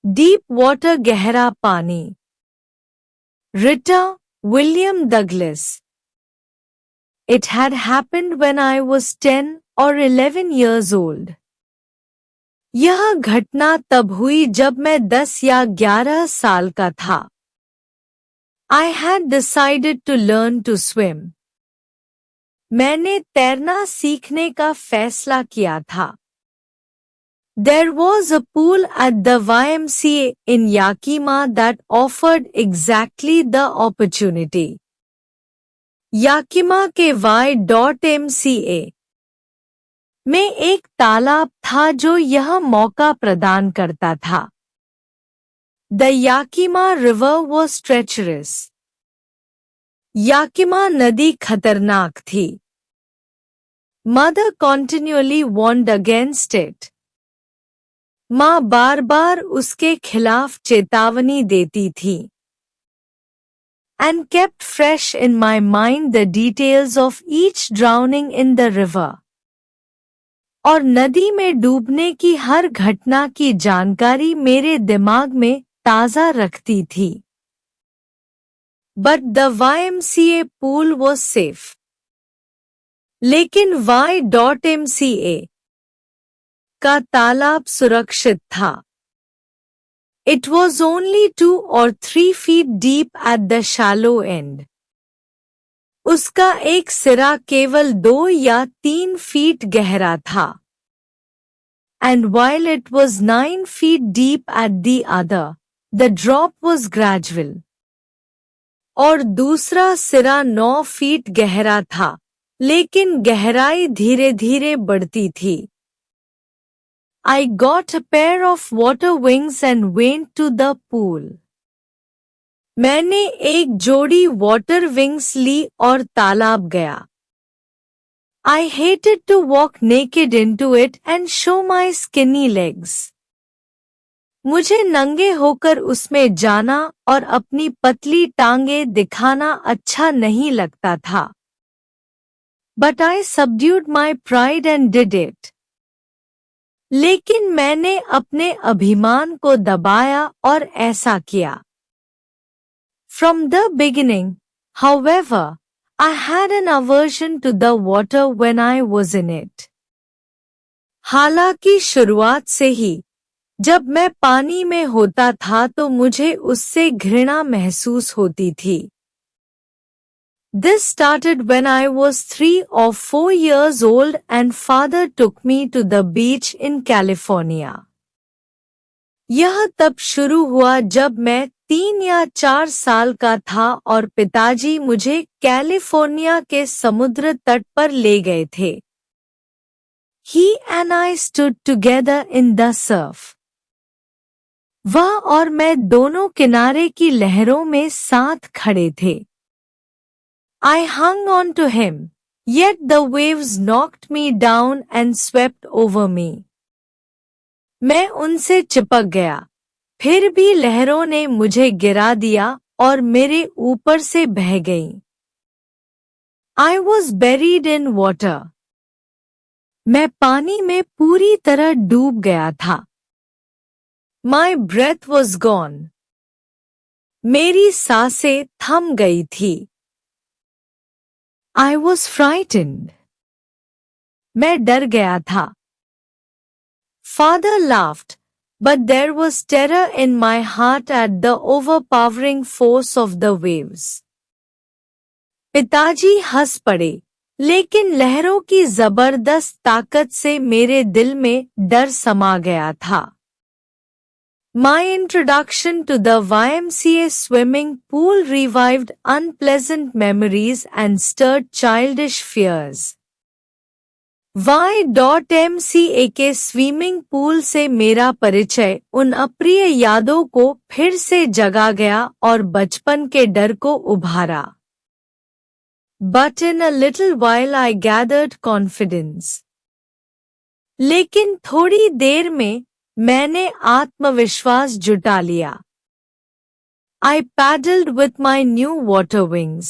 Deep water गहरा पानी. Writer William Douglas. It had happened when I was 10 or 11 years old. यह घटना तब हुई जब मैं 10 या 11 साल का था. I had decided to learn to swim. मैंने तैरना सीखने का फैसला किया था. There was a pool at the YMCA in Yakima that offered exactly the opportunity. Yakima के Y.MCA में एक तालाब था जो यह मौका प्रदान करता था. The Yakima River was treacherous. Yakima नदी खतरनाक थी. Mother continually warned against it. माँ बार बार उसके खिलाफ चेतावनी देती थी. And kept fresh in my mind the details of each drowning in the river. और नदी में डूबने की हर घटना की जानकारी मेरे दिमाग में ताज़ा रखती थी. But the YMCA pool was safe. लेकिन Y.MCA का तालाब सुरक्षित था. It was only 2 or 3 feet deep at the shallow end. उसका एक सिरा केवल 2 या 3 फीट गहरा था. And while it was 9 feet deep at the other, the drop was gradual. और दूसरा सिरा 9 फीट गहरा था, लेकिन गहराई धीरे धीरे बढ़ती थी. I got a pair of water wings and went to the pool. मैंने एक जोड़ी वाटर विंग्स ली और तालाब गया. I hated to walk naked into it and show my skinny legs. मुझे नंगे होकर उसमें जाना और अपनी पतली टांगें दिखाना अच्छा नहीं लगता था. But I subdued my pride and did it. लेकिन मैंने अपने अभिमान को दबाया और ऐसा किया. From the beginning, however, I had an aversion to the water when I was in it. हालांकि शुरुआत से ही, जब मैं पानी में होता था तो मुझे उससे घृणा महसूस होती थी. This started when I was 3 or 4 years old and father took me to the beach in California. यह तब शुरू हुआ जब मैं 3 या 4 साल का था और पिताजी मुझे कैलिफोर्निया के समुद्र तट पर ले गए थे. He and I stood together in the surf. वह और मैं दोनों किनारे की लहरों में साथ खड़े थे. I hung on to him, yet the waves knocked me down and swept over me. मैं उनसे चिपक गया, फिर भी लहरों ने मुझे गिरा दिया और मेरे ऊपर से बह गईं. I was buried in water. मैं पानी में पूरी तरह डूब गया था. My breath was gone. मेरी सांसें थम गई थी. I was frightened. मैं डर गया था. Father laughed, but there was terror in my heart at the overpowering force of the waves. पिताजी हंस पड़े, लेकिन लहरों की जबरदस्त ताकत से मेरे दिल में डर समा गया था. My introduction to the YMCA swimming pool revived unpleasant memories and stirred childish fears. Y.MCA के स्विमिंग पूल से मेरा परिचय उन अप्रिय यादों को फिर से जगा गया और बचपन के डर को उभारा. But in a little while I gathered confidence. लेकिन थोड़ी देर में मैंने आत्मविश्वास जुटा लिया. I paddled with my new water wings.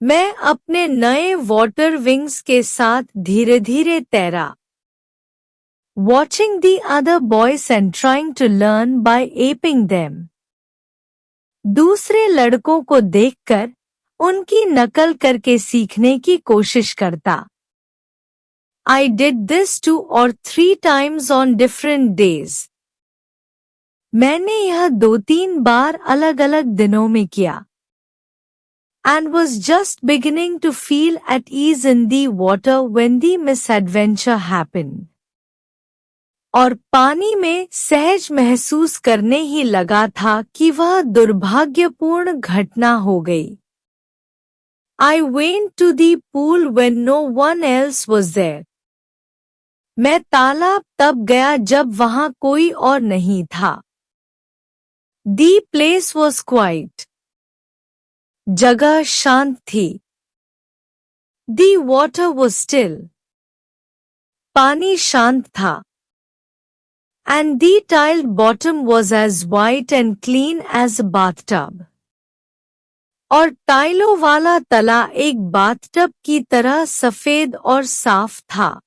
मैं अपने नए वाटर विंग्स के साथ धीरे धीरे तैरा. watching the other boys and trying to learn by aping them. दूसरे लड़कों को देखकर उनकी नकल करके सीखने की कोशिश करता. I did this 2 or 3 times on different days. मैंने यह 2-3 बार अलग-अलग दिनों में किया. And was just beginning to feel at ease in the water when the misadventure happened. और पानी में सहज महसूस करने ही लगा था कि वह दुर्भाग्यपूर्ण घटना हो गई. I went to the pool when no one else was there. मैं तालाब तब गया जब वहां कोई और नहीं था. The place was quiet. जगह शांत थी. The water was still. पानी शांत था. And the tiled bottom was as white and clean as a bathtub. और टाइलों वाला तला एक बाथटब की तरह सफेद और साफ था.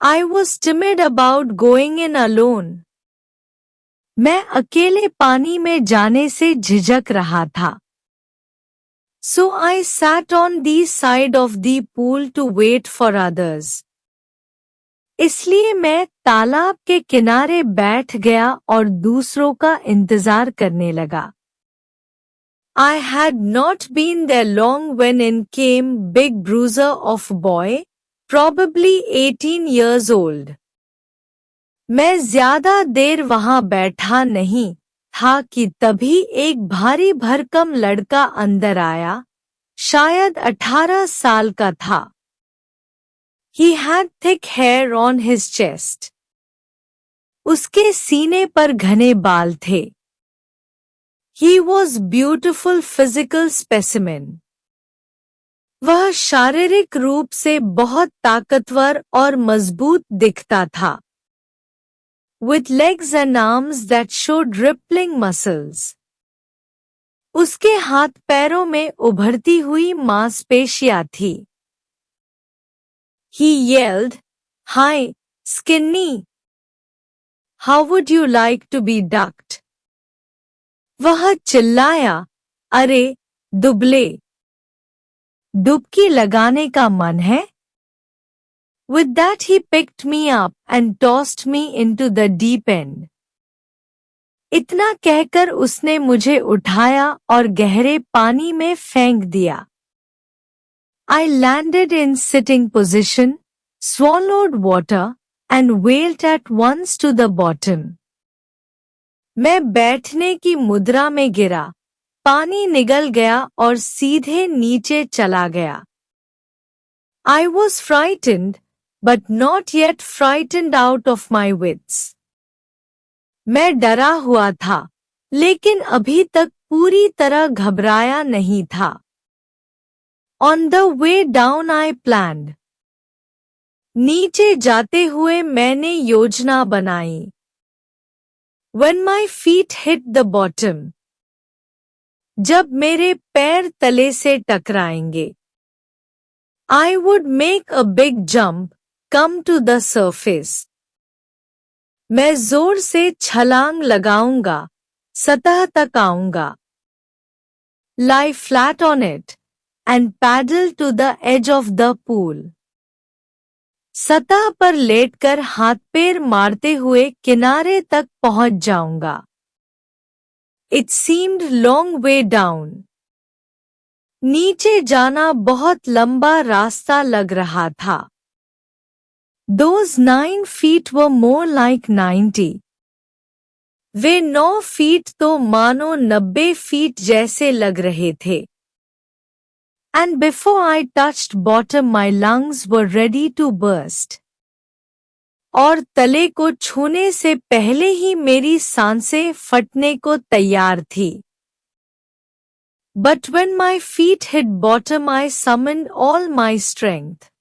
I was timid about going in alone. मैं अकेले पानी में जाने से झिझक रहा था. So I sat on the side of the pool to wait for others. इसलिए मैं तालाब के किनारे बैठ गया और दूसरों का इंतजार करने लगा. I had not been there long when in came big bruiser of a boy, probably 18 years old. मैं ज्यादा देर वहां बैठा नहीं था कि तभी एक भारी भरकम लड़का अंदर आया, शायद 18 साल का था. He had thick hair on his chest. उसके सीने पर घने बाल थे. He was beautiful physical specimen. वह शारीरिक रूप से बहुत ताकतवर और मजबूत दिखता था. With legs and arms that showed rippling muscles. उसके हाथ पैरों में उभरती हुई मांसपेशियां थी. He yelled, "Hi, skinny. How would you like to be ducked?" वह चिल्लाया, अरे, दुबले. डुबकी लगाने का मन है? With that he picked me up and tossed me into the deep end. इतना कहकर उसने मुझे उठाया और गहरे पानी में फेंक दिया. I landed in sitting position, swallowed water, and wailed at once to the bottom. मैं बैठने की मुद्रा में गिरा, पानी निगल गया और सीधे नीचे चला गया. I was frightened, but not yet frightened out of my wits. मैं डरा हुआ था, लेकिन अभी तक पूरी तरह घबराया नहीं था. On the way down I planned. नीचे जाते हुए मैंने योजना बनाई. When my feet hit the bottom. जब मेरे पैर तले से टकराएंगे. I would make a big jump, come to the surface. मैं जोर से छलांग लगाऊंगा, सतह तक आऊंगा. Lie flat on it, and paddle to the edge of the pool. सतह पर लेटकर हाथ पैर मारते हुए किनारे तक पहुंच जाऊंगा. It seemed long way down. नीचे जाना बहुत लंबा रास्ता लग रहा था. Those 9 feet were more like 90. Way 9 feet तो मानो 90 फीट जैसे लग रहे थे. And before I touched bottom my lungs were ready to burst. और तले को छूने से पहले ही मेरी सांसें फटने को तैयार थी. But when my feet hit bottom I summoned all my strength.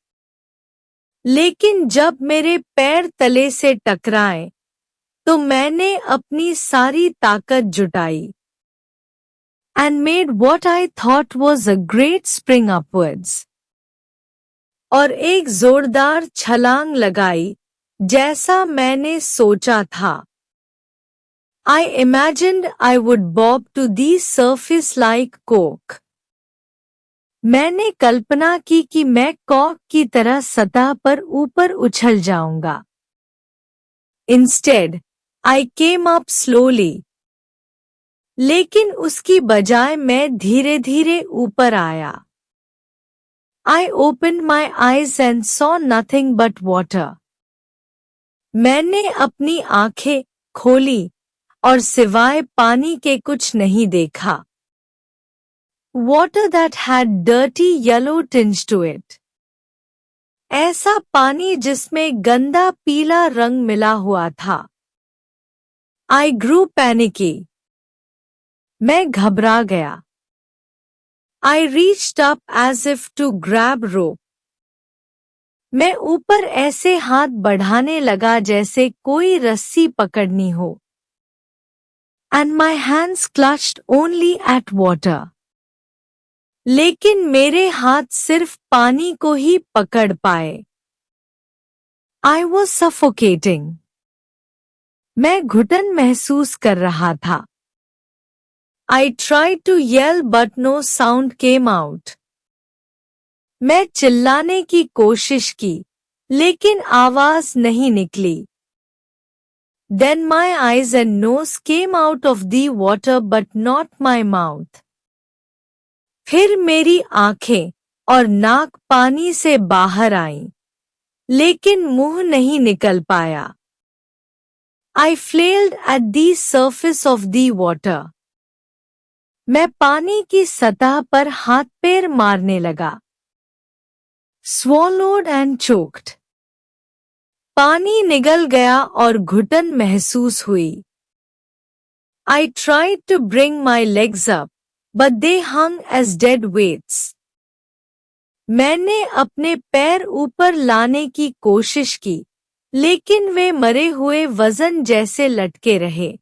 लेकिन जब मेरे पैर तले से टकराए, तो मैंने अपनी सारी ताकत जुटाई. And made what I thought was a great spring upwards. और एक जोरदार छलांग लगाई, जैसा मैंने सोचा था। I imagined I would bob to the surface like cork. मैंने कल्पना की कि मैं कॉर्क की तरह सतह पर ऊपर उछल जाऊंगा। Instead, I came up slowly. लेकिन उसकी बजाय मैं धीरे धीरे ऊपर आया। I opened my eyes and saw nothing but water. मैंने अपनी आंखें खोली और सिवाय पानी के कुछ नहीं देखा। Water that had dirty yellow tinge to it. ऐसा पानी जिसमें गंदा पीला रंग मिला हुआ था। I grew panicky. मैं घबरा गया। I reached up as if to grab rope. मैं ऊपर ऐसे हाथ बढ़ाने लगा जैसे कोई रस्सी पकड़नी हो। And my hands clutched only at water. लेकिन मेरे हाथ सिर्फ पानी को ही पकड़ पाए। I was suffocating. मैं घुटन महसूस कर रहा था। I tried to yell but no sound came out. मैं चिल्लाने की कोशिश की, लेकिन आवाज नहीं निकली। Then my eyes and nose came out of the water but not my mouth. फिर मेरी आंखें और नाक पानी से बाहर आईं, लेकिन मुंह नहीं निकल पाया। I flailed at the surface of the water. मैं पानी की सतह पर हाथ पैर मारने लगा। Swallowed and choked. पानी निगल गया और घुटन महसूस हुई। I tried to bring my legs up, but they hung as dead weights. मैंने अपने पैर ऊपर लाने की कोशिश की, लेकिन वे मरे हुए वजन जैसे लटके रहे।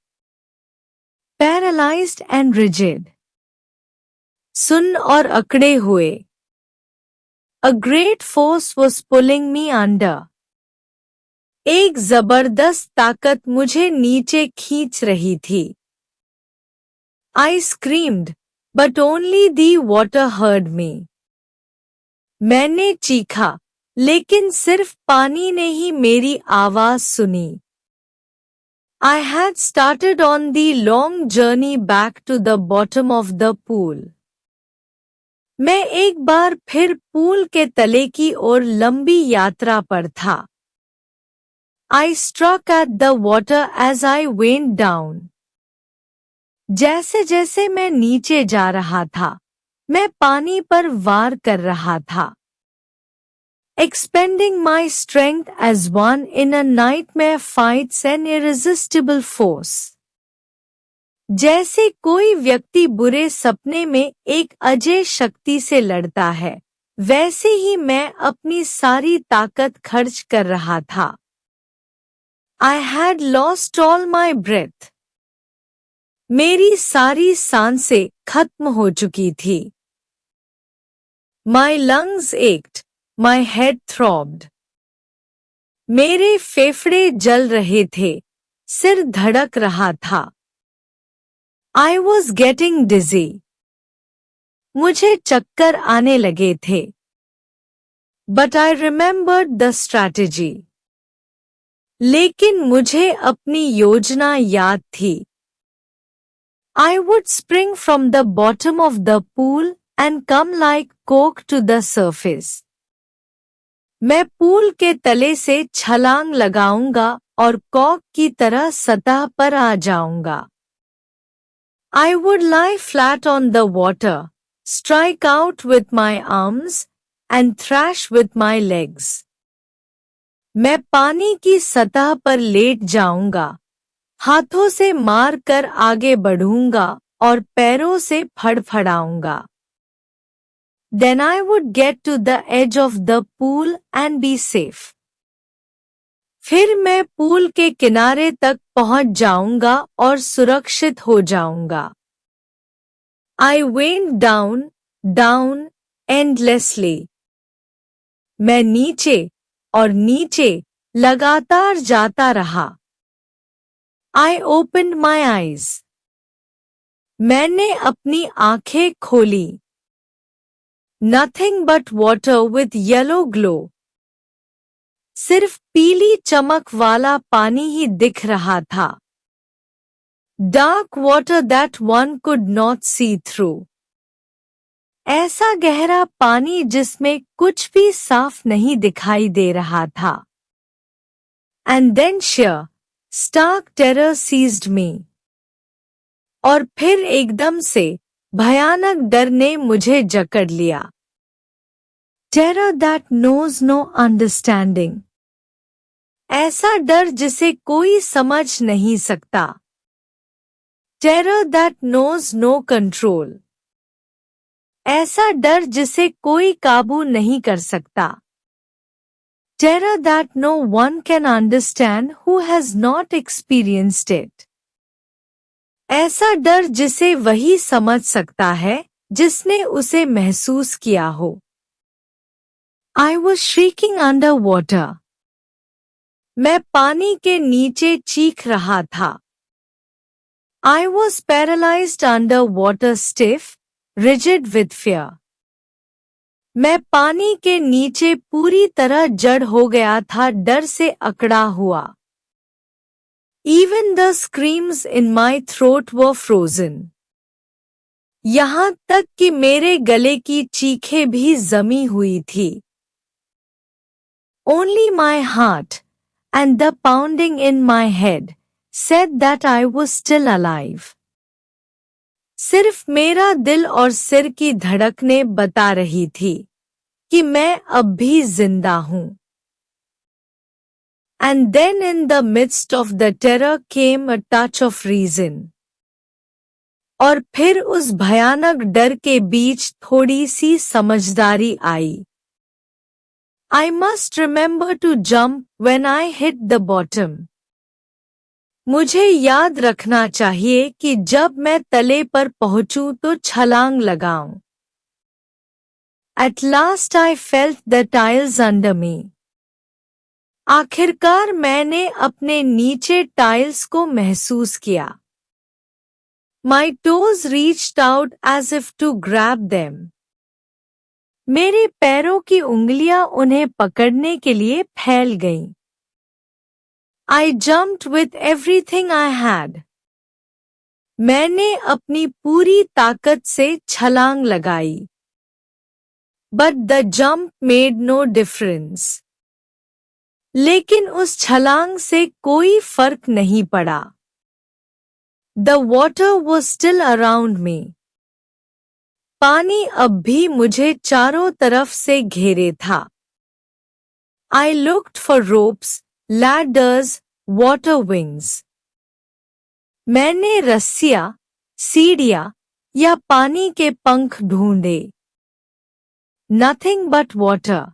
Paralyzed and rigid. सुन्न और अकड़े हुए। A great force was pulling me under. एक जबरदस्त ताकत मुझे नीचे खींच रही थी। I screamed, but only the water heard me. मैंने चीखा, लेकिन सिर्फ पानी ने ही मेरी आवाज सुनी। I had started on the long journey back to the bottom of the pool. मैं एक बार फिर पूल के तले की ओर लंबी यात्रा पर था। I struck at the water as I went down. जैसे जैसे मैं नीचे जा रहा था, मैं पानी पर वार कर रहा था। Expending my strength as one in a nightmare fights an irresistible force. जैसे कोई व्यक्ति बुरे सपने में एक अजेय शक्ति से लड़ता है, वैसे ही मैं अपनी सारी ताकत खर्च कर रहा था। I had lost all my breath. मेरी सारी सांसें खत्म हो चुकी थी। My lungs ached, my head throbbed. मेरे फेफड़े जल रहे थे, सिर धड़क रहा था। I was getting dizzy. मुझे चक्कर आने लगे थे। But I remembered the strategy. लेकिन मुझे अपनी योजना याद थी। I would spring from the bottom of the pool and come like cork to the surface. मैं पूल के तले से छलांग लगाऊंगा और कॉर्क की तरह सतह पर आ जाऊंगा। I would lie flat on the water, strike out with my arms, and thrash with my legs. मैं पानी की सतह पर लेट जाऊंगा, हाथों से मार कर आगे बढ़ूंगा और पैरों से फड़फड़ाऊंगा। Then I would get to the edge of the pool and be safe. फिर मैं पूल के किनारे तक पहुंच जाऊंगा और सुरक्षित हो जाऊंगा। I went down, down, endlessly. मैं नीचे और नीचे लगातार जाता रहा। I opened my eyes. मैंने अपनी आंखें खोली। Nothing but water with yellow glow. सिर्फ पीली चमक वाला पानी ही दिख रहा था। Dark water that one could not see through. ऐसा गहरा पानी जिसमें कुछ भी साफ नहीं दिखाई दे रहा था। And then sheer, stark terror seized me. और फिर एकदम से भयानक डर ने मुझे जकड़ लिया। Terror that knows no understanding. ऐसा डर जिसे कोई समझ नहीं सकता। Terror that knows no control. ऐसा डर जिसे कोई काबू नहीं कर सकता। Terror that no one can understand who has not experienced it. ऐसा डर जिसे वही समझ सकता है जिसने उसे महसूस किया हो। I was shrieking under water. मैं पानी के नीचे चीख रहा था। I was paralyzed under water, stiff, rigid with fear. मैं पानी के नीचे पूरी तरह जड़ हो गया था, डर से अकड़ा हुआ। Even the screams in my throat were frozen. यहाँ तक कि मेरे गले की चीखें भी जमी हुई थी। Only my heart and the pounding in my head said that I was still alive. सिर्फ मेरा दिल और सिर की धड़कनें बता रही थी कि मैं अब भी जिंदा हूं। And then in the midst of the terror came a touch of reason. और फिर उस भयानक डर के बीच थोड़ी सी समझदारी आई। I must remember to jump when I hit the bottom. मुझे याद रखना चाहिए कि जब मैं तले पर पहुंचूं तो छलांग लगाऊं। At last I felt the tiles under me. आखिरकार मैंने अपने नीचे टाइल्स को महसूस किया। My toes reached out as if to grab them. मेरे पैरों की उंगलियां उन्हें पकड़ने के लिए फैल गईं। I jumped with everything I had. मैंने अपनी पूरी ताकत से छलांग लगाई। But the jump made no difference. लेकिन उस छलांग से कोई फर्क नहीं पड़ा। The water was still around me. पानी अब भी मुझे चारों तरफ से घेरे था। I looked for ropes, ladders, water wings. मैंने रस्सियां, सीढ़ियां या पानी के पंख ढूंढे। Nothing but water.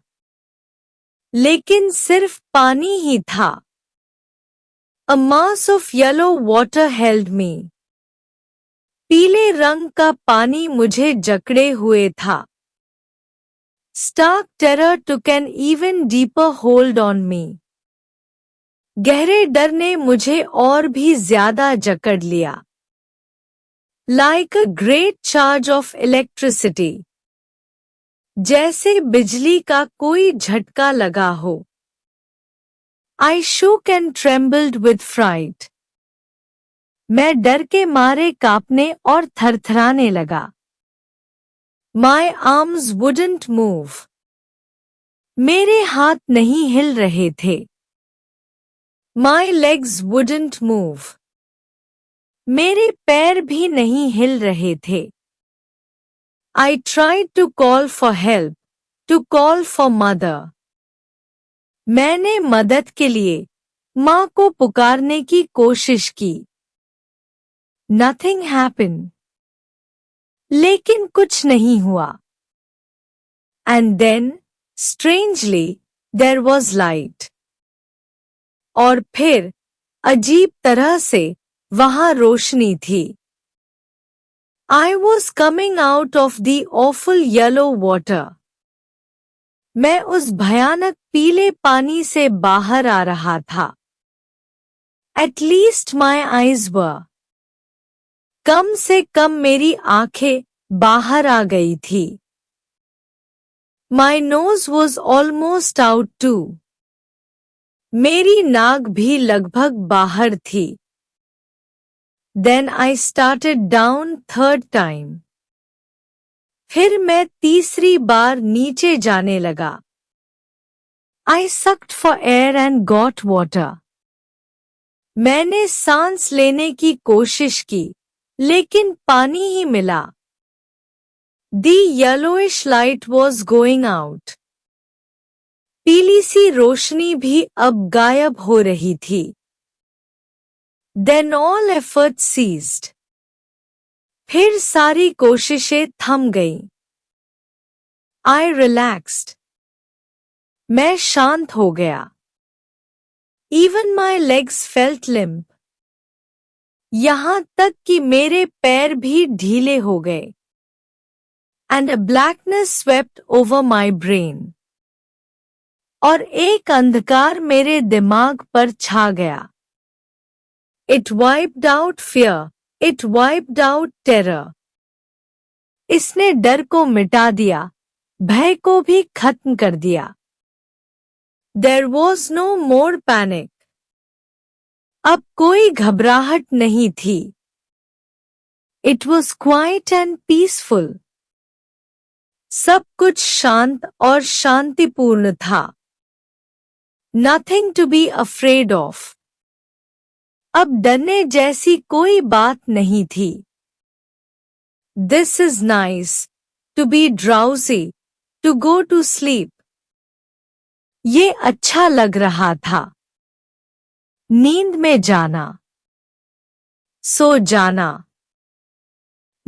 लेकिन सिर्फ पानी ही था। A mass of yellow water held me. पीले रंग का पानी मुझे जकड़े हुए था। Stark terror took an even deeper hold on me. गहरे डर ने मुझे और भी ज्यादा जकड़ लिया। Like a great charge of electricity. जैसे बिजली का कोई झटका लगा हो। I shook and trembled with fright. मैं डर के मारे कांपने और थरथराने लगा। My arms wouldn't move. मेरे हाथ नहीं हिल रहे थे। My legs wouldn't move. मेरे पैर भी नहीं हिल रहे थे। I tried to call for help, to call for mother. मैंने मदद के लिए माँ को पुकारने की कोशिश की। Nothing happened. लेकिन कुछ नहीं हुआ। And then, strangely, there was light. और फिर अजीब तरह से वहां रोशनी थी। I was coming out of the awful yellow water. मैं उस भयानक पीले पानी से बाहर आ रहा था। At least my eyes were. कम से कम मेरी आंखें बाहर आ गई थी। My nose was almost out too. मेरी नाक भी लगभग बाहर थी। Then I started down third time. फिर मैं तीसरी बार नीचे जाने लगा। I sucked for air and got water. मैंने सांस लेने की कोशिश की, लेकिन पानी ही मिला। The yellowish light was going out. पीली सी रोशनी भी अब गायब हो रही थी। Then all effort ceased. फिर सारी कोशिशें थम गईं। I relaxed. मैं शांत हो गया। Even my legs felt limp. यहाँ तक कि मेरे पैर भी ढीले हो गए। And a blackness swept over my brain. और एक अंधकार मेरे दिमाग पर छा गया। It wiped out fear. It wiped out terror. इसने डर को मिटा दिया, भय को भी खत्म कर दिया। There was no more panic. अब कोई घबराहट नहीं थी। It was quiet and peaceful. सब कुछ शांत और शांतिपूर्ण था। Nothing to be afraid of. अब डरने जैसी कोई बात नहीं थी। This is nice. To be drowsy. To go to sleep. ये अच्छा लग रहा था। नींद में जाना। सो जाना।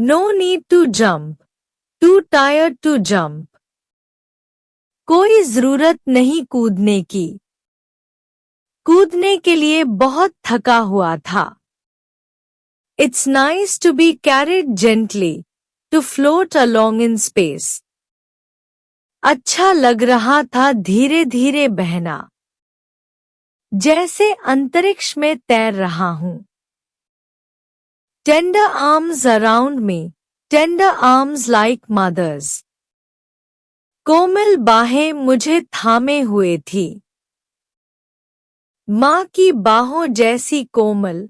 No need to jump. Too tired to jump. कोई जरूरत नहीं कूदने की। कूदने के लिए बहुत थका हुआ था। It's nice to be carried gently. To float along in space. अच्छा लग रहा था धीरे धीरे बहना। जैसे अंतरिक्ष में तैर रहा हूं। Tender arms around me. Tender arms like mothers. कोमल बाहें मुझे थामे हुए थी। माँ की बाहों जैसी कोमल।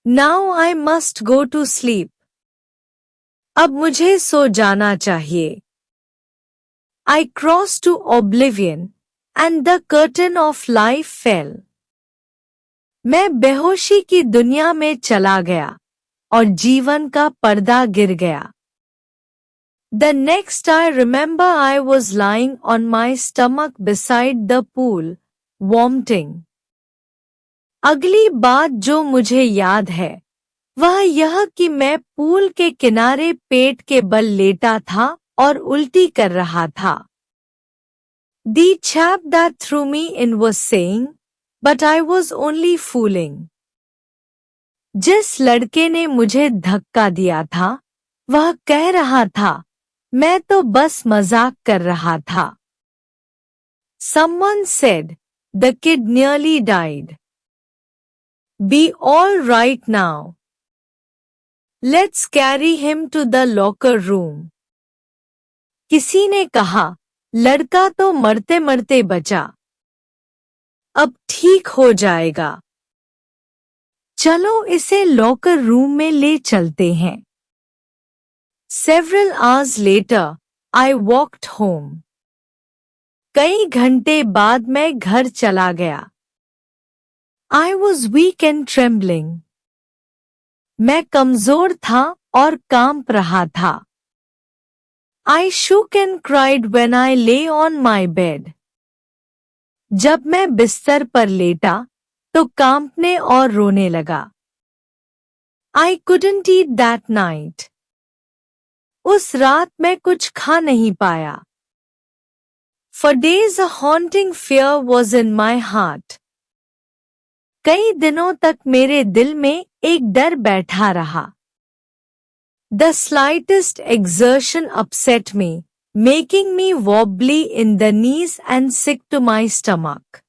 Now I must go to sleep. अब मुझे सो जाना चाहिए। I crossed to oblivion, and the curtain of life fell. मैं बेहोशी की दुनिया में चला गया और जीवन का पर्दा गिर गया। The next I remember I was lying on my stomach beside the pool, vomiting. अगली बात जो मुझे याद है, वह यह कि मैं पूल के किनारे पेट के बल लेटा था और उल्टी कर रहा था। The chap that threw me in was saying, but I was only fooling. जिस लड़के ने मुझे धक्का दिया था, वह कह रहा था, मैं तो बस मजाक कर रहा था। Someone said, the kid nearly died. Be all right now. Let's carry him to the locker room. किसी ने कहा, लड़का तो मरते मरते बचा। अब ठीक हो जाएगा। चलो इसे लॉकर रूम में ले चलते हैं। Several hours later, I walked home. कई घंटे बाद मैं घर चला गया। I was weak and trembling. मैं कमजोर था और कांप रहा था। I shook and cried when I lay on my bed. जब मैं बिस्तर पर लेटा, तो कांपने और रोने लगा। I couldn't eat that night. उस रात मैं कुछ खा नहीं पाया। For days a haunting fear was in my heart. कई दिनों तक मेरे दिल में एक डर बैठा रहा। The slightest exertion upset me. making me wobbly in the knees and sick to my stomach.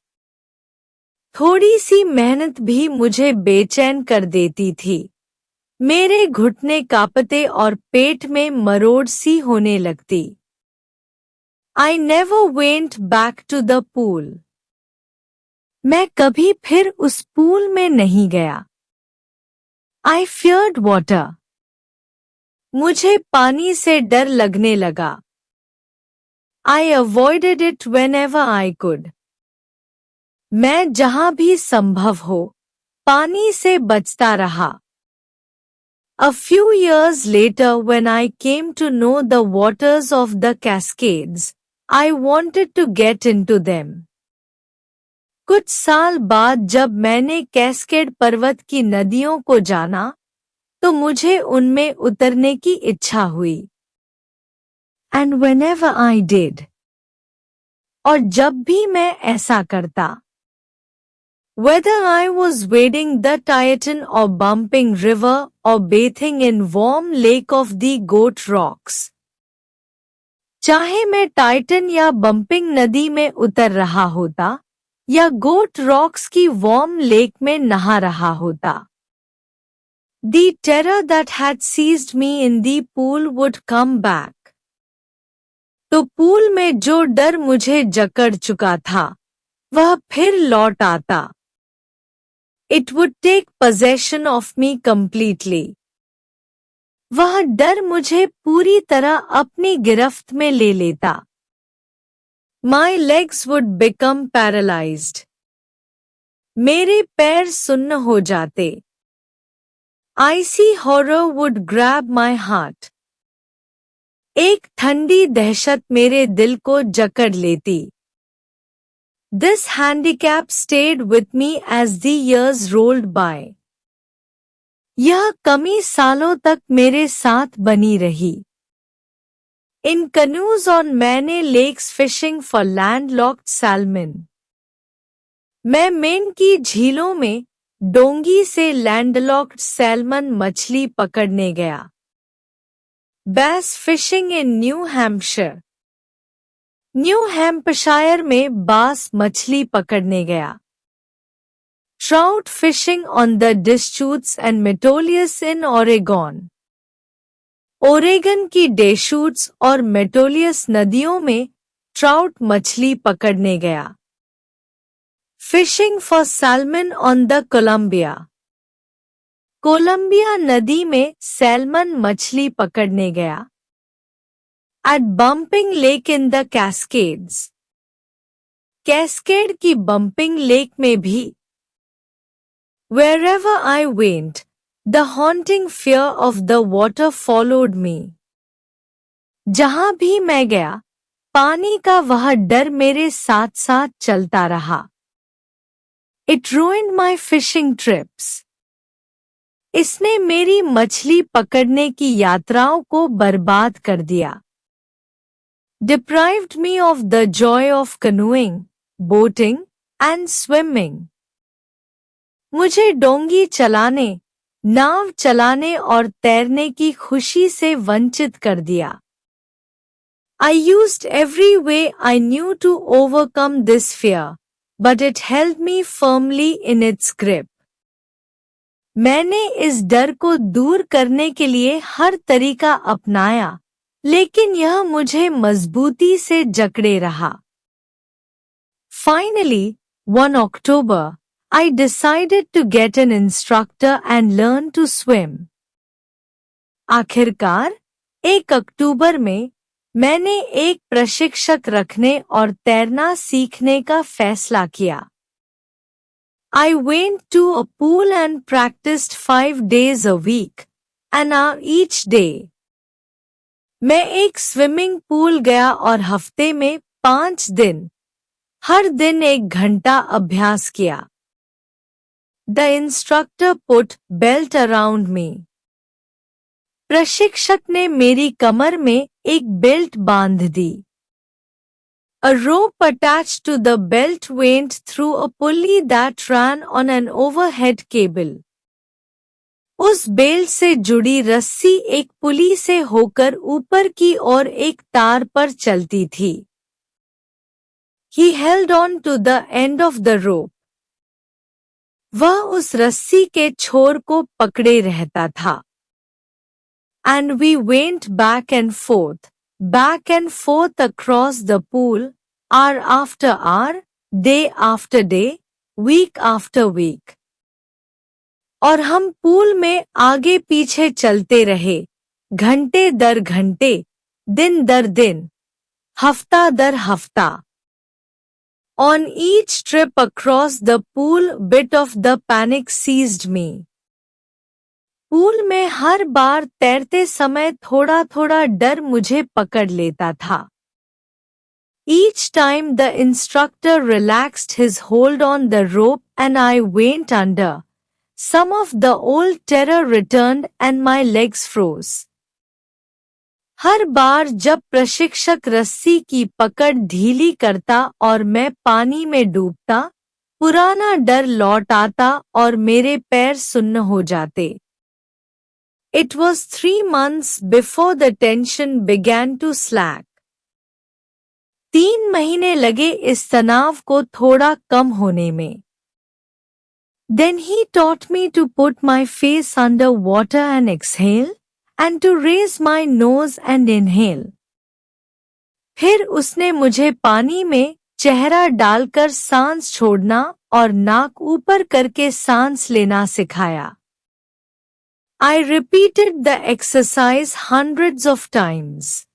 थोड़ी सी मेहनत भी मुझे बेचैन कर देती थी। मेरे घुटने कांपते और पेट में मरोड़ सी होने लगती। I never went back to the pool. मैं कभी फिर उस पूल में नहीं गया। I feared water. मुझे पानी से डर लगने लगा। I avoided it whenever I could. मैं जहां भी संभव हो, पानी से बचता रहा। A few years later when I came to know the waters of the Cascades, I wanted to get into them. कुछ साल बाद जब मैंने कैस्केड पर्वत की नदियों को जाना, तो मुझे उनमें उतरने की इच्छा हुई। And whenever I did. और जब भी मैं ऐसा करता, whether I was wading the Titan or bumping river or bathing in warm lake of the Goat Rocks, चाहे मैं टाइटन या बम्पिंग नदी में उतर रहा होता या गोट रॉक्स की वार्म लेक में नहा रहा होता, the terror that had seized me in the pool would come back. तो पूल में जो डर मुझे जकड़ चुका था, वह फिर लौट आता। It would take possession of me completely. वह डर मुझे पूरी तरह अपनी गिरफ्त में ले लेता। My legs would become paralyzed. मेरे पैर सुन्न हो जाते। Icy horror would grab my heart. एक ठंडी दहशत मेरे दिल को जकड़ लेती। This handicap stayed with me as the years rolled by. यह कमी सालों तक मेरे साथ बनी रही। In canoes on many lakes fishing for landlocked salmon. मैं मेन की झीलों में डोंगी से लैंडलॉक्ड सैल्मन मछली पकड़ने गया। Bass fishing in New Hampshire. New Hampshire में बास मछली पकड़ने गया। Trout fishing on the Deschutes and Metolius in Oregon. Oregon की डेशूट्स और मेटोलियस नदियों में ट्राउट मछली पकड़ने गया। Fishing for salmon on the Columbia. Columbia नदी में सैल्मन मछली पकड़ने गया। At Bumping Lake in the Cascades. Cascade की बम्पिंग लेक में भी। Wherever I went, the haunting fear of the water followed me. जहां भी मैं गया, पानी का वह डर मेरे साथ साथ चलता रहा। It ruined my fishing trips. इसने मेरी मछली पकड़ने की यात्राओं को बर्बाद कर दिया। Deprived me of the joy of canoeing, boating, and swimming. मुझे डोंगी चलाने, नाव चलाने और तैरने की खुशी से वंचित कर दिया। I used every way I knew to overcome this fear, but it held me firmly in its grip. मैंने इस डर को दूर करने के लिए हर तरीका अपनाया, लेकिन यह मुझे मजबूती से जकड़े रहा। Finally, one October, I decided to get an instructor and learn to swim. आखिरकार, 1 अक्टूबर में, मैंने एक प्रशिक्षक रखने और तैरना सीखने का फैसला किया। I went to a pool and practiced 5 days a week, an hour each day. मैं एक स्विमिंग पूल गया और हफ्ते में 5 दिन, हर दिन 1 घंटा अभ्यास किया। The instructor put belt around me. प्रशिक्षक ने मेरी कमर में एक बेल्ट बांध दी। A rope attached to the belt went through a pulley that ran on an overhead cable. उस बेल्ट से जुड़ी रस्सी एक पुली से होकर ऊपर की ओर एक तार पर चलती थी। He held on to the end of the rope. वह उस रस्सी के छोर को पकड़े रहता था। And we went back and forth across the pool, hour after hour, day after day, week after week. और हम पूल में आगे पीछे चलते रहे, घंटे दर घंटे, दिन दर दिन, हफ्ता दर हफ्ता। On each trip across the pool, bit of the panic seized me. Pool में हर बार तैरते समय थोड़ा थोड़ा डर मुझे पकड़ लेता था। Each time the instructor relaxed his hold on the rope and I went under, some of the old terror returned and my legs froze. हर बार जब प्रशिक्षक रस्सी की पकड़ ढीली करता और मैं पानी में डूबता, पुराना डर लौट आता और मेरे पैर सुन्न हो जाते। It was 3 months before the tension began to slack. 3 महीने लगे इस तनाव को थोड़ा कम होने में। Then he taught me to put my face under water and exhale, and to raise my nose and inhale. फिर उसने मुझे पानी में चेहरा डालकर सांस छोड़ना और नाक ऊपर करके सांस लेना सिखाया। I repeated the exercise hundreds of times.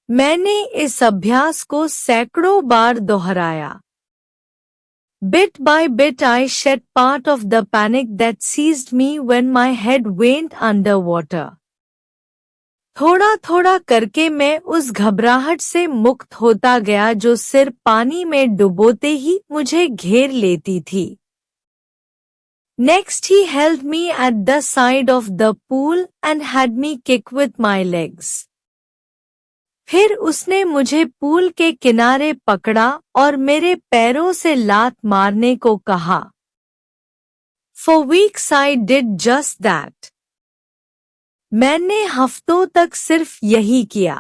मैंने इस अभ्यास को सैकड़ों बार दोहराया। Bit by bit I shed part of the panic that seized me when my head went underwater. थोड़ा थोड़ा करके मैं उस घबराहट से मुक्त होता गया जो सिर पानी में डुबोते ही मुझे घेर लेती थी। Next he held me at the side of the pool and had me kick with my legs. फिर उसने मुझे पूल के किनारे पकड़ा और मेरे पैरों से लात मारने को कहा। For weeks I did just that. मैंने हफ्तों तक सिर्फ यही किया।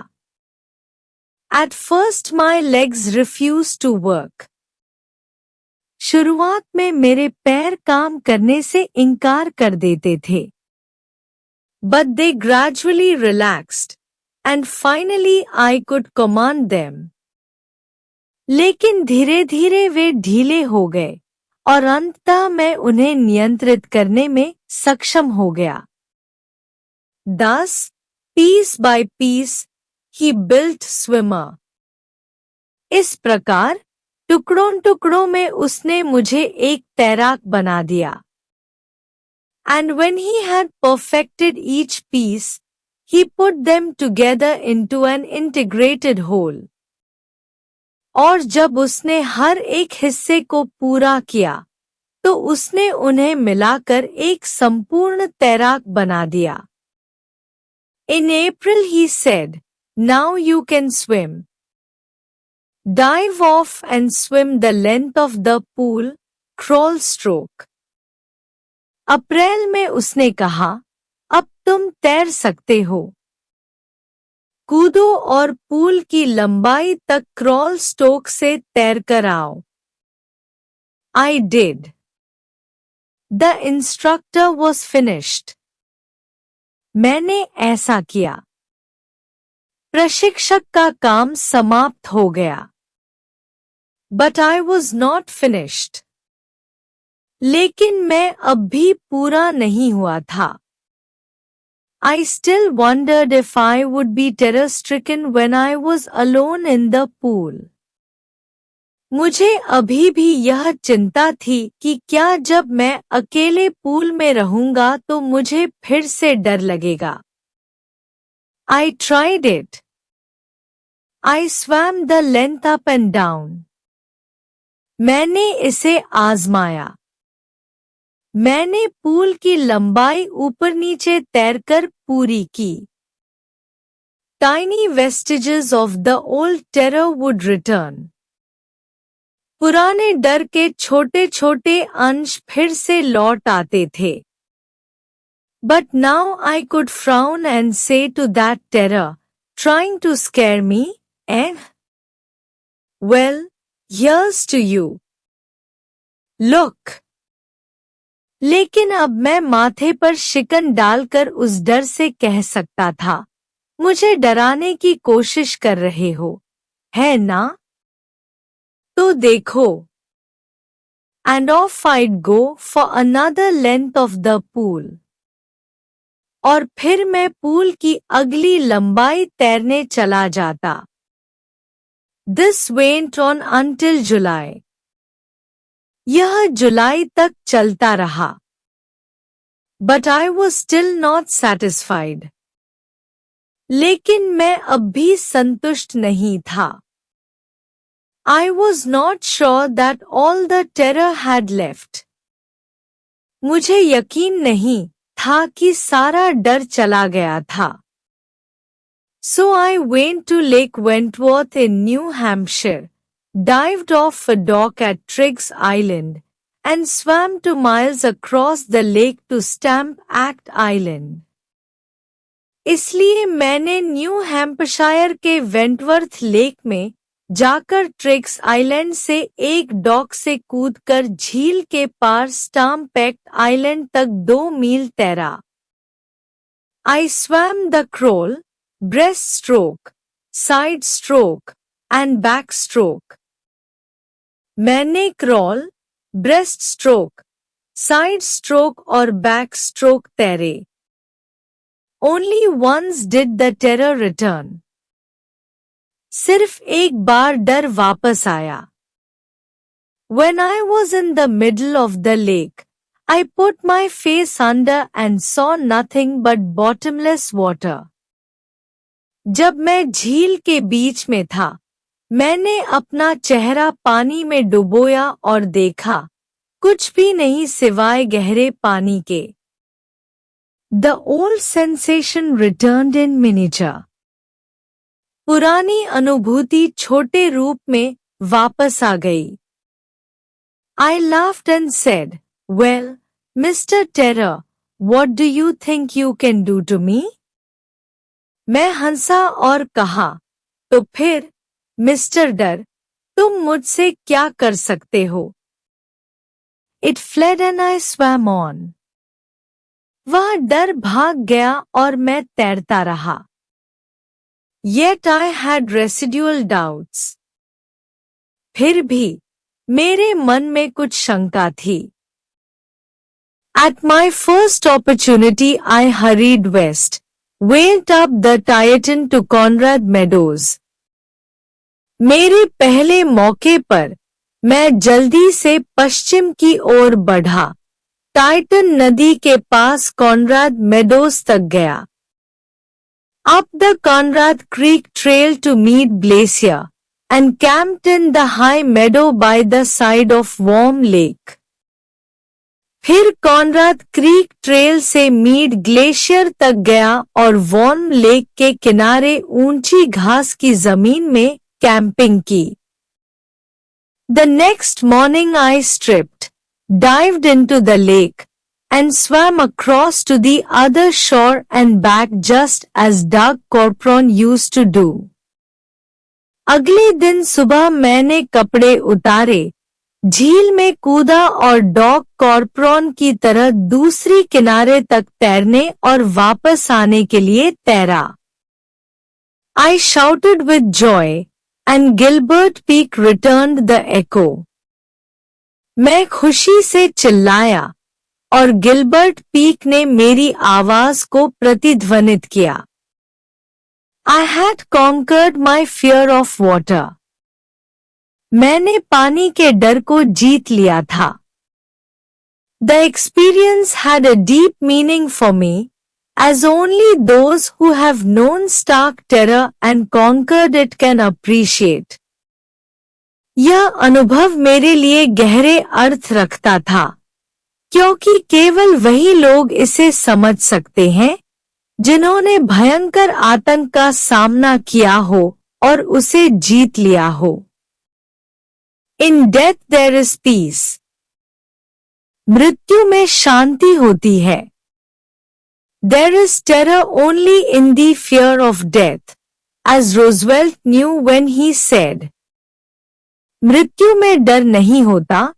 At first my legs refused to work. शुरुआत में मेरे पैर काम करने से इनकार कर देते थे। But they gradually relaxed. And finally I could command them. लेकिन धीरे धीरे वे ढीले हो गए और अंततः मैं उन्हें नियंत्रित करने में सक्षम हो गया। Thus, piece by piece, he built swimmer. इस प्रकार टुकड़ों टुकड़ों में उसने मुझे एक तैराक बना दिया। And when he had perfected each piece, he put them together into an integrated whole. और जब उसने हर एक हिस्से को पूरा किया, तो उसने उन्हें मिलाकर एक संपूर्ण तैराक बना दिया। In April he said, "Now you can swim. Dive off and swim the length of the pool, crawl stroke." अप्रैल में उसने कहा, अब तुम तैर सकते हो। कूदो और पूल की लंबाई तक क्रॉल स्ट्रोक से तैर कर आओ। I did. The instructor was finished. मैंने ऐसा किया। प्रशिक्षक का काम समाप्त हो गया। But I was not finished. लेकिन मैं अब भी पूरा नहीं हुआ था। I still wondered if I would be terror-stricken when I was alone in the pool. मुझे अभी भी यह चिंता थी कि क्या जब मैं अकेले पूल में रहूंगा तो मुझे फिर से डर लगेगा। I tried it. I swam the length up and down. मैंने इसे आजमाया। मैंने पूल की लंबाई ऊपर नीचे तैरकर पूरी की। Tiny vestiges of the old terror would return. पुराने डर के छोटे छोटे अंश फिर से लौट आते थे। But now I could frown and say to that terror, trying to scare me, and well, here's to you. Look. लेकिन अब मैं माथे पर शिकन डालकर उस डर से कह सकता था, मुझे डराने की कोशिश कर रहे हो, है ना? तो देखो. And off I'd go for another length of the pool. और फिर मैं पूल की अगली लंबाई तैरने चला जाता. This went on until July. यह जुलाई तक चलता रहा. But I was still not satisfied. लेकिन मैं अब भी संतुष्ट नहीं था. I was not sure that all the terror had left. मुझे यकीन नहीं था कि सारा डर चला गया था. So I went to Lake Wentworth in New Hampshire, dived off a dock at Triggs Island, and swam 2 miles across the lake to Stamp Act Island. इसलिए मैंने न्यू हैम्पशायर के वेंटवर्थ लेक में जाकर ट्रिग्स आइलैंड से एक dock से कूदकर झील के पार स्टाम्प एक्ट आइलैंड तक 2 मील तैरा. I swam the crawl, breaststroke, side stroke, and backstroke. मैंने crawl, breast stroke, side stroke और बैक स्ट्रोक तैरे. Only once did the terror return. सिर्फ एक बार डर वापस आया. When I was in the middle of the lake, I put my face under and saw nothing but bottomless water. जब मैं झील के बीच में था, मैंने अपना चेहरा पानी में डुबोया और देखा, कुछ भी नहीं सिवाय गहरे पानी के. The old sensation returned in miniature. पुरानी अनुभूति छोटे रूप में वापस आ गई. I laughed and said, well, Mr. Terror, what do you think you can do to me? मैं हंसा और कहा, तो फिर, मिस्टर डर, तुम मुझसे क्या कर सकते हो? It fled and I swam on. वह डर भाग गया और मैं तैरता रहा. Yet I had residual doubts. फिर भी मेरे मन में कुछ शंका थी. At my first opportunity I hurried west, went up the Tieton to Conrad Meadows. मेरे पहले मौके पर मैं जल्दी से पश्चिम की ओर बढ़ा, टाइटन नदी के पास कॉनराड मेडोज तक गया. Up the Conrad Creek Trail to meet Glacier, and camped in the high meadow by the side of Warm Lake. फिर कॉनराड क्रीक ट्रेल से मीड ग्लेशियर तक गया और वॉर्म लेक के किनारे ऊंची घास की जमीन में कैंपिंग की. The next morning I stripped, dived into the lake, and swam across to the other shore and back just as Doug Corpron used to do. अगले दिन सुबह मैंने कपड़े उतारे, झील में कूदा और डॉग कॉर्प्रॉन की तरह दूसरी किनारे तक तैरने और वापस आने के लिए तैरा. I shouted with joy, and Gilbert Peak returned the echo. मैं खुशी से चिल्लाया और गिलबर्ट पीक ने मेरी आवाज को प्रतिध्वनित किया. I had conquered my fear of water. मैंने पानी के डर को जीत लिया था. The experience had a deep meaning for me, as only those who have known stark terror and conquered it can appreciate. यह अनुभव मेरे लिए गहरे अर्थ रखता था, क्योंकि केवल वही लोग इसे समझ सकते हैं, जिन्होंने भयंकर आतंक का सामना किया हो और उसे जीत लिया हो. In death there is peace. मृत्यु में शांति होती है. There is terror only in the fear of death, as Roosevelt knew when he said, मृत्यु में डर नहीं होता,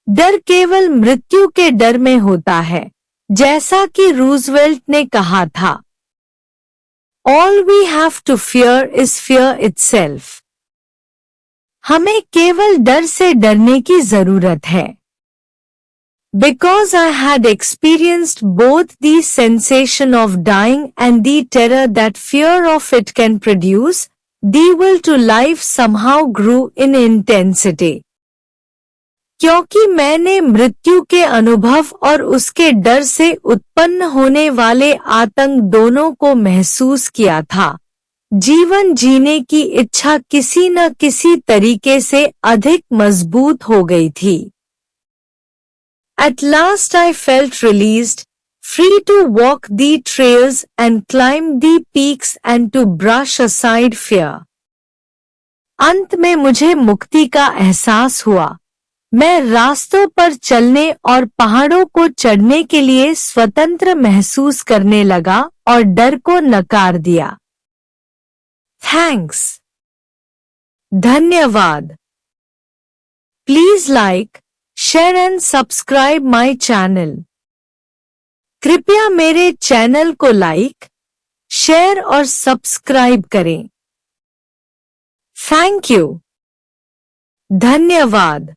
डर केवल मृत्यु के डर में होता है, जैसा कि रूजवेल्ट ने कहा था। All we have to fear is fear itself. हमें केवल डर से डरने की जरूरत है। Because I had experienced both the sensation of dying and the terror that fear of it can produce, the will to life somehow grew in intensity. क्योंकि मैंने मृत्यु के अनुभव और उसके डर से उत्पन्न होने वाले आतंक दोनों को महसूस किया था, जीवन जीने की इच्छा किसी न किसी तरीके से अधिक मजबूत हो गई थी। At last I felt released, free to walk the trails and climb the peaks and to brush aside fear. अंत में मुझे मुक्ति का एहसास हुआ। मैं रास्तों पर चलने और पहाड़ों को चढ़ने के लिए स्वतंत्र महसूस करने लगा और डर को नकार दिया। थैंक्स। धन्यवाद। Please like, share and subscribe my channel. कृपया मेरे चैनल को लाइक, शेयर और सब्सक्राइब करें। Thank you. धन्यवाद।